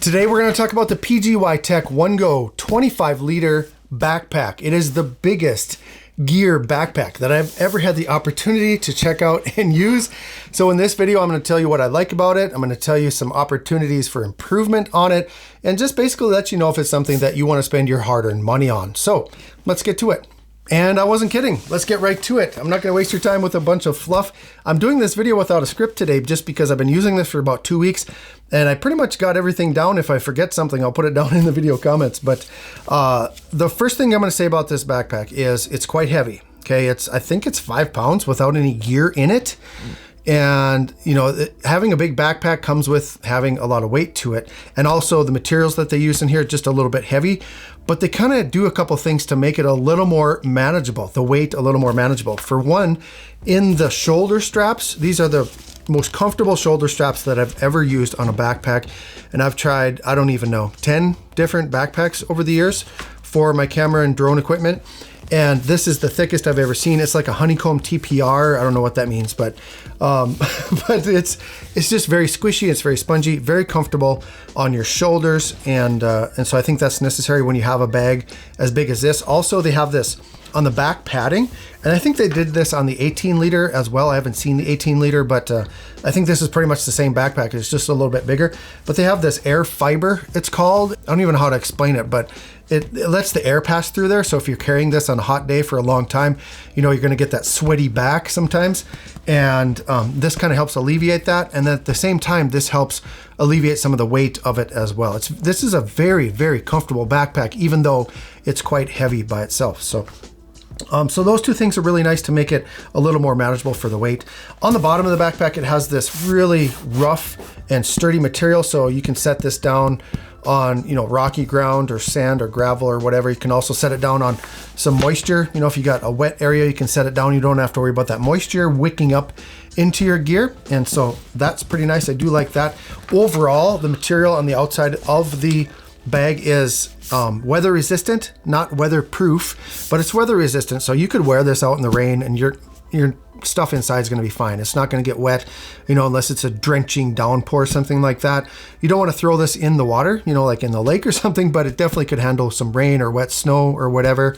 Today we're going to talk about the PGYTECH OneGo 25L backpack. It is the biggest gear backpack that I've ever had the opportunity to check out and use. So in this video, I'm going to tell you what I like about it. I'm going to tell you some opportunities for improvement on it, and just basically let you know if it's something that you want to spend your hard-earned money on. So let's get to it. And I wasn't kidding. Let's get right to it. I'm not going to waste your time with a bunch of fluff. I'm doing this video without a script today just because I've been using this for about 2 weeks and I pretty much got everything down. If I forget something, I'll put it down in the video comments. But the first thing I'm going to say about this backpack is it's quite heavy. Okay, I think it's 5 pounds without any gear in it. And you know, having a big backpack comes with having a lot of weight to it, and also the materials that they use in here are just a little bit heavy, but they kind of do a couple things to make it a little more manageable, the weight a little more manageable. For one, in the shoulder straps, these are the most comfortable shoulder straps that I've ever used on a backpack, and I've tried, I don't even know, 10 different backpacks over the years for my camera and drone equipment. And this is the thickest I've ever seen. It's like a honeycomb TPR. I don't know what that means, but but it's just very squishy. It's very spongy, very comfortable on your shoulders, and so I think that's necessary when you have a bag as big as this. Also, they have this on the back padding, and I think they did this on the 18L as well. I haven't seen the 18L, but I think this is pretty much the same backpack. It's just a little bit bigger, but they have this air fiber, it's called. I don't even know how to explain it, but it lets the air pass through there. So if you're carrying this on a hot day for a long time, you know, you're going to get that sweaty back sometimes. And this kind of helps alleviate that. And at the same time, this helps alleviate some of the weight of it as well. This is a very, very comfortable backpack, even though it's quite heavy by itself. So those two things are really nice to make it a little more manageable for the weight. On the bottom of the backpack, it has this really rough and sturdy material. So you can set this down on, you know, rocky ground or sand or gravel or whatever. You can also set it down on some moisture. You know, if you got a wet area, you can set it down. You don't have to worry about that moisture wicking up into your gear. And so that's pretty nice. I do like that. Overall, the material on the outside of the bag is weather resistant, not weatherproof, but it's weather resistant. So you could wear this out in the rain and your stuff inside is going to be fine. It's not going to get wet, you know, unless it's a drenching downpour, something like that. You don't want to throw this in the water, you know, like in the lake or something, but it definitely could handle some rain or wet snow or whatever.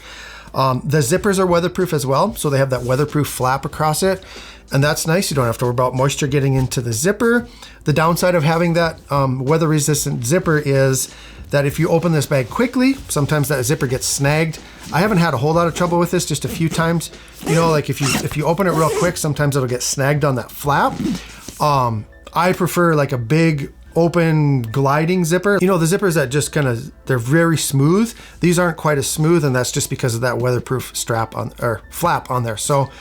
The zippers are weatherproof as well. So they have that weatherproof flap across it. And that's nice. You don't have to worry about moisture getting into the zipper. The downside of having that weather resistant zipper is that if you open this bag quickly, sometimes that zipper gets snagged. I haven't had a whole lot of trouble with this, just a few times. You know, like if you open it real quick, sometimes it'll get snagged on that flap. I prefer like a big open gliding zipper. You know, the zippers that just kind of, they're very smooth. These aren't quite as smooth, and that's just because of that weatherproof strap on, or flap on there. So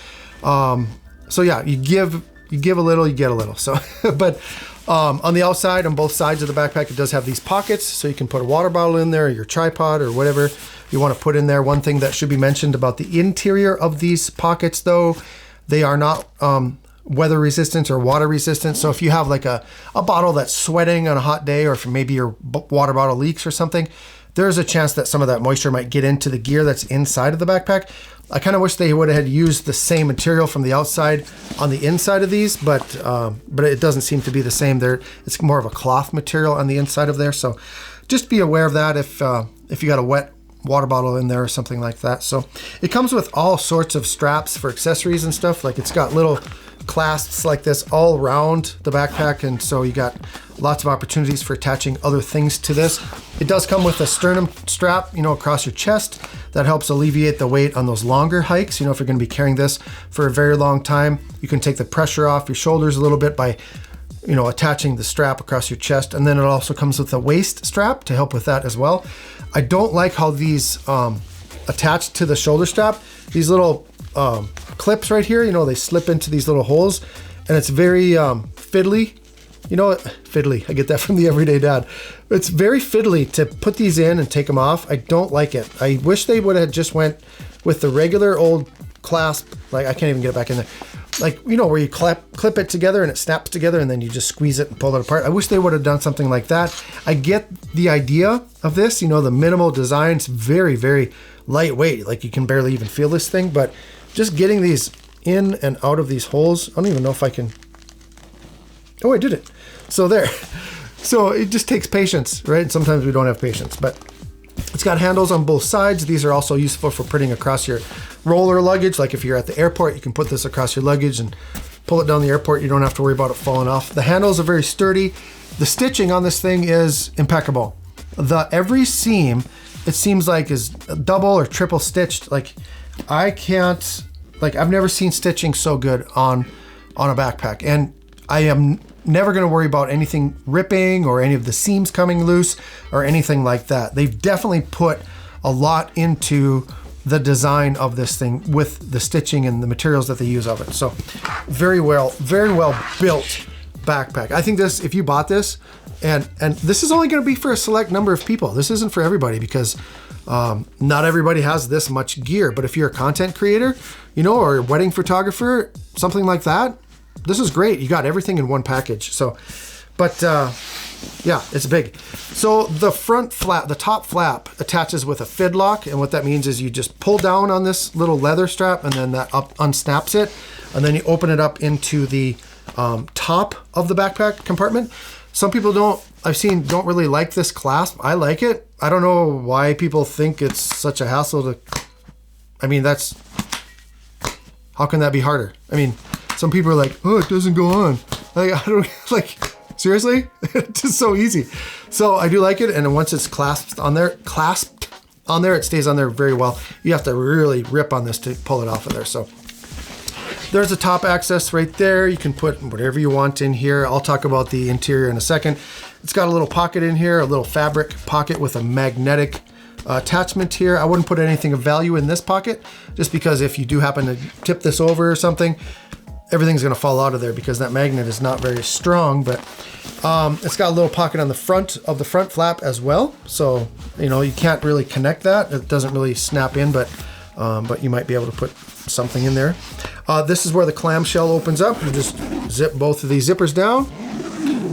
yeah, you give a little, you get a little. So, but on the outside, on both sides of the backpack, it does have these pockets, so you can put a water bottle in there, or your tripod, or whatever you want to put in there. One thing that should be mentioned about the interior of these pockets, though, they are not weather resistant or water resistant. So if you have like a bottle that's sweating on a hot day, or if maybe your water bottle leaks or something, there's a chance that some of that moisture might get into the gear that's inside of the backpack. I kind of wish they would have had used the same material from the outside on the inside of these, but it doesn't seem to be the same. It's more of a cloth material on the inside of there. So just be aware of that if you got a wet water bottle in there or something like that. So it comes with all sorts of straps for accessories and stuff. Like it's got little clasps like this all around the backpack, and so you got lots of opportunities for attaching other things to this. It does come with a sternum strap, you know, across your chest that helps alleviate the weight on those longer hikes. You know, if you're going to be carrying this for a very long time, you can take the pressure off your shoulders a little bit by, you know, attaching the strap across your chest. And then it also comes with a waist strap to help with that as well. I don't like how these attach to the shoulder strap. These little clips right here, you know, they slip into these little holes, and it's very fiddly. You know what? Fiddly. I get that from the Everyday Dad. It's very fiddly to put these in and take them off. I don't like it. I wish they would have just went with the regular old clasp. Like, I can't even get it back in there. Like, you know, where you clip it together and it snaps together and then you just squeeze it and pull it apart. I wish they would have done something like that. I get the idea of this, you know, the minimal design's very, very lightweight. Like, you can barely even feel this thing, but just getting these in and out of these holes, I don't even know if I can. Oh, I did it. So there. So it just takes patience, right? And sometimes we don't have patience, but it's got handles on both sides. These are also useful for putting across your roller luggage. Like if you're at the airport, you can put this across your luggage and pull it down the airport. You don't have to worry about it falling off. The handles are very sturdy. The stitching on this thing is impeccable. Every seam, it seems like, is double or triple stitched. Like I've never seen stitching so good on a backpack. And I am never going to worry about anything ripping or any of the seams coming loose or anything like that. They've definitely put a lot into the design of this thing with the stitching and the materials that they use of it. So very well built backpack. I think this, if you bought this, and this is only going to be for a select number of people. This isn't for everybody because not everybody has this much gear. But if you're a content creator, or a wedding photographer, something like that, this is great. You got everything in one package. So, but yeah, it's big. So the front flap, the top flap attaches with a fid lock. And what that means is you just pull down on this little leather strap and then that up unsnaps it. And then you open it up into the top of the backpack compartment. Some people I've seen don't really like this clasp. I like it. I don't know why people think it's such a hassle how can that be harder? I mean, some people are like, oh, it doesn't go on. Like, I don't, like, seriously? It's just so easy. So I do like it. And once it's clasped on there, it stays on there very well. You have to really rip on this to pull it off of there. So there's a top access right there. You can put whatever you want in here. I'll talk about the interior in a second. It's got a little pocket in here, a little fabric pocket with a magnetic attachment here. I wouldn't put anything of value in this pocket just because if you do happen to tip this over or something, everything's going to fall out of there because that magnet is not very strong. But it's got a little pocket on the front of the front flap as well. So, you can't really connect that. It doesn't really snap in, but you might be able to put something in there. This is where the clamshell opens up. You just zip both of these zippers down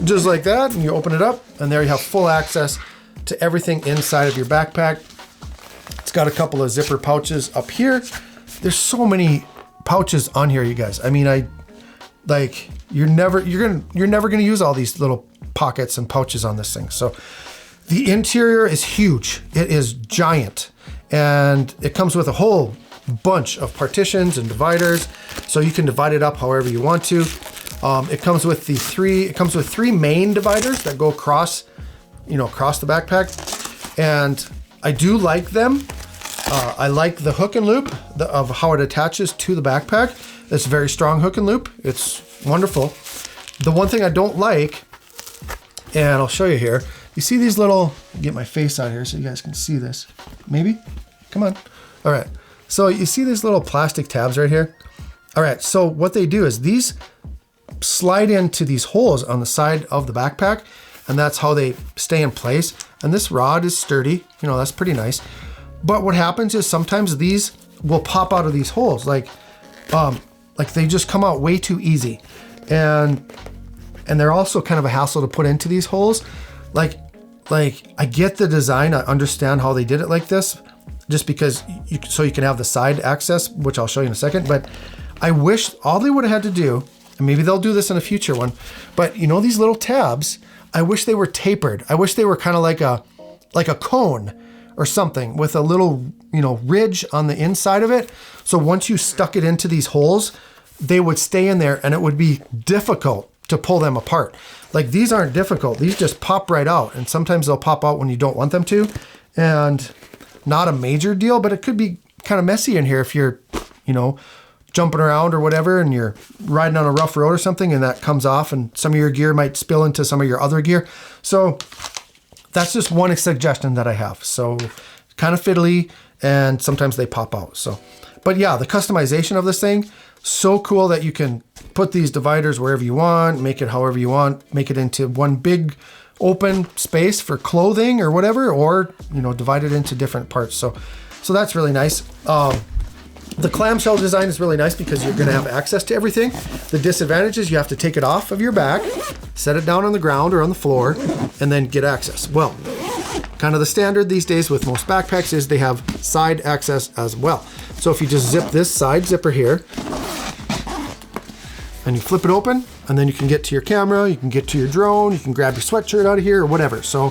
just like that, and you open it up, and there you have full access to everything inside of your backpack. It's got a couple of zipper pouches up here. There's so many pouches on here, you guys. I mean, you're never gonna use all these little pockets and pouches on this thing. So the interior is huge. It is giant, and it comes with a whole bunch of partitions and dividers, so you can divide it up however you want to. It comes with three main dividers that go across the backpack, and I do like them. I like the hook and loop of how it attaches to the backpack. It's a very strong hook and loop. It's wonderful. The one thing I don't like, and I'll show you here, you see these little, get my face out here so you guys can see this. Maybe? Come on. All right. So you see these little plastic tabs right here? All right. So what they do is these slide into these holes on the side of the backpack, and that's how they stay in place. And this rod is sturdy. That's pretty nice. But what happens is sometimes these will pop out of these holes. Like they just come out way too easy. And they're also kind of a hassle to put into these holes. Like I get the design. I understand how they did it like this, just because so you can have the side access, which I'll show you in a second. But I wish all they would have had to do, and maybe they'll do this in a future one, but these little tabs, I wish they were tapered. I wish they were kind of like a cone or something with a little, ridge on the inside of it. So once you stuck it into these holes, they would stay in there and it would be difficult to pull them apart. Like these aren't difficult. These just pop right out. And sometimes they'll pop out when you don't want them to. And not a major deal, but it could be kind of messy in here if you're, jumping around or whatever, and you're riding on a rough road or something, and that comes off and some of your gear might spill into some of your other gear. So that's just one suggestion that I have. So kind of fiddly, and sometimes they pop out. So, but yeah, the customization of this thing, so cool that you can put these dividers wherever you want, make it however you want, make it into one big open space for clothing or whatever, or, divide it into different parts. So that's really nice. The clamshell design is really nice because you're going to have access to everything. The disadvantage is you have to take it off of your back, set it down on the ground or on the floor, and then get access. Well, kind of the standard these days with most backpacks is they have side access as well. So if you just zip this side zipper here and you flip it open, and then you can get to your camera, you can get to your drone, you can grab your sweatshirt out of here or whatever. So,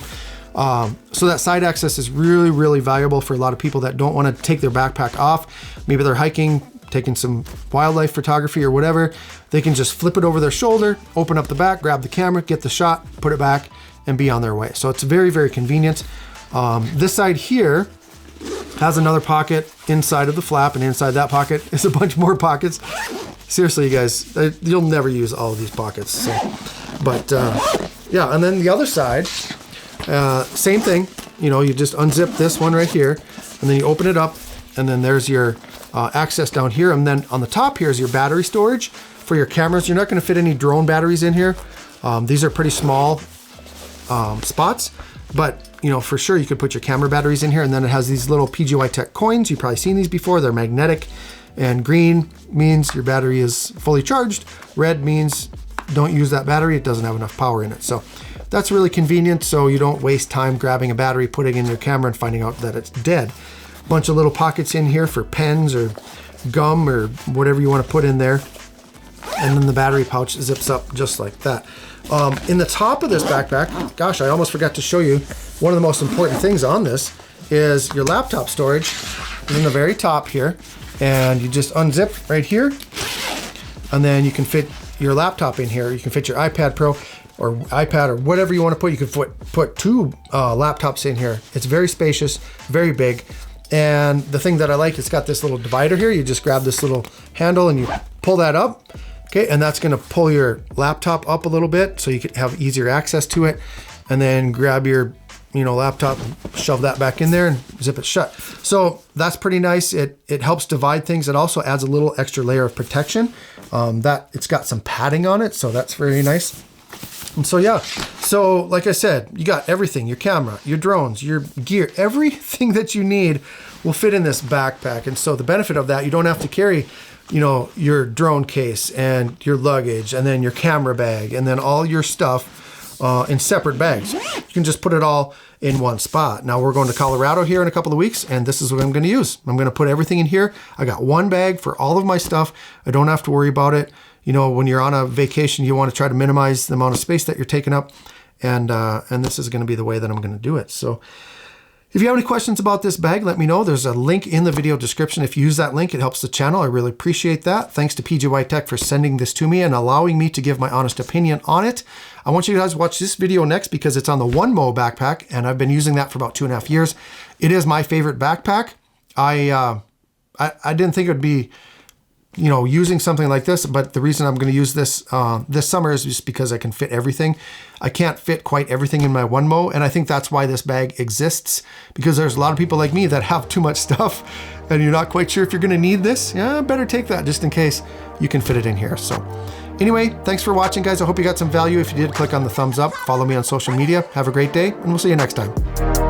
so that side access is really, really valuable for a lot of people that don't want to take their backpack off. Maybe they're hiking, taking some wildlife photography or whatever. They can just flip it over their shoulder, open up the back, grab the camera, get the shot, put it back, and be on their way. So it's very, very convenient. This side here has another pocket inside of the flap, and inside that pocket is a bunch more pockets. Seriously, you guys, you'll never use all of these pockets. So, but yeah, and then the other side, same thing. You know, you just unzip this one right here, and then you open it up, and then there's your access down here. And then on the top here is your battery storage for your cameras. You're not going to fit any drone batteries in here. These are pretty small spots, but you know, for sure you could put your camera batteries in here. And then it has these little PGYTECH coins. You've probably seen these before. They're magnetic, and green means your battery is fully charged. Red means don't use that battery. It doesn't have enough power in it. So that's really convenient. So you don't waste time grabbing a battery, putting it in your camera and finding out that it's dead. Bunch of little pockets in here for pens or gum or whatever you want to put in there. And then the battery pouch zips up just like that. In the top of this backpack, gosh, I almost forgot to show you, one of the most important things on this is your laptop storage is in the very top here. And you just unzip right here, and then you can fit your laptop in here. You can fit your iPad Pro or iPad or whatever you want to put. You can put two laptops in here. It's very spacious, very big. And the thing that I like, it's got this little divider here. You just grab this little handle and you pull that up. Okay, and that's gonna pull your laptop up a little bit so you can have easier access to it. And then grab your laptop, shove that back in there and zip it shut. So that's pretty nice. It helps divide things. It also adds a little extra layer of protection. That it's got some padding on it, so that's very nice. And so yeah, so like I said, you got everything, your camera, your drones, your gear, everything that you need will fit in this backpack. And so the benefit of that, you don't have to carry, your drone case and your luggage and then your camera bag and then all your stuff in separate bags. You can just put it all in one spot. Now we're going to Colorado here in a couple of weeks, and this is what I'm going to use. I'm going to put everything in here. I got one bag for all of my stuff. I don't have to worry about it. When you're on a vacation, you want to try to minimize the amount of space that you're taking up, and this is going to be the way that I'm going to do it. So if you have any questions about this bag, let me know. There's a link in the video description. If you use that link, it helps the channel. I really appreciate that. Thanks to PGYTECH for sending this to me and allowing me to give my honest opinion on it. I want you guys to watch this video next because it's on the OneGo backpack, and I've been using that for about 2.5 years. It is my favorite backpack. I didn't think it would be, using something like this, but the reason I'm going to use this this summer is just because I can fit everything. I can't fit quite everything in my OneGo, and I think that's why this bag exists, because there's a lot of people like me that have too much stuff and you're not quite sure if you're going to need this. Yeah, better take that just in case you can fit it in here. So anyway, thanks for watching, guys. I hope you got some value. If you did, click on the thumbs up, follow me on social media. Have a great day, and we'll see you next time.